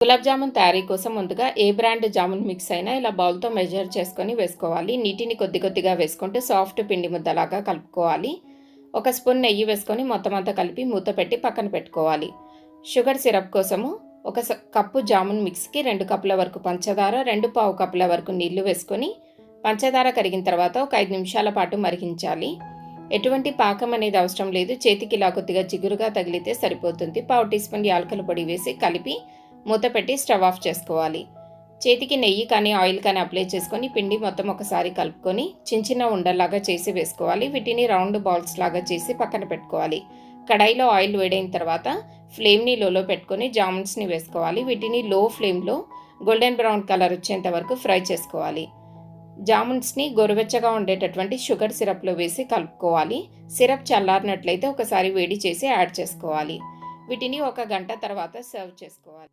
గులాబ్ జామున్ తయారీ కోసం ముందుగా ఏ బ్రాండ్ జామున్ మిక్స్ అయినా ఇలా బౌల్తో మెజర్ చేసుకొని వేసుకోవాలి. నీటిని కొద్ది కొద్దిగా వేసుకుంటూ సాఫ్ట్ పిండి ముద్దలాగా కలుపుకోవాలి. 1 స్పూన్ నెయ్యి వేసుకొని మొత్తం అంతా కలిపి మూత పెట్టి పక్కన పెట్టుకోవాలి. షుగర్ సిరప్ కోసము 1 కప్పు జామున్ మిక్స్కి 2 కప్పుల వరకు పంచదార, 2 కప్పుల వరకు నీళ్లు వేసుకొని పంచదార కరిగిన తర్వాత ఒక 5 నిమిషాల పాటు మరిగించాలి. ఎటువంటి పాకం అనేది అవసరం లేదు. చేతికి ఇలా కొద్దిగా జిగురుగా తగిలితే సరిపోతుంది. 1/2 టీ స్పూన్ యాలకుల పొడి వేసి కలిపి మూత పెట్టి స్టవ్ ఆఫ్ చేసుకోవాలి. చేతికి నెయ్యి కానీ ఆయిల్ కానీ అప్లై చేసుకొని పిండి మొత్తం ఒకసారి కలుపుకొని చిన్న చిన్న ఉండల్లాగా చేసి వేసుకోవాలి. వీటిని రౌండ్ బాల్స్ లాగా చేసి పక్కన పెట్టుకోవాలి. కడాయిలో ఆయిల్ వేడైన తర్వాత ఫ్లేమ్ని లోలో పెట్టుకొని జామున్స్ని వేసుకోవాలి. వీటిని లో ఫ్లేమ్లో గోల్డెన్ బ్రౌన్ కలర్ వచ్చేంత వరకు ఫ్రై చేసుకోవాలి. జామున్స్ని గోరువెచ్చగా ఉండేటటువంటి షుగర్ సిరప్లో వేసి కలుపుకోవాలి. సిరప్ చల్లారినట్లయితే ఒకసారి వేడి చేసి యాడ్ చేసుకోవాలి. వీటిని 1 గంట తర్వాత సర్వ్ చేసుకోవాలి.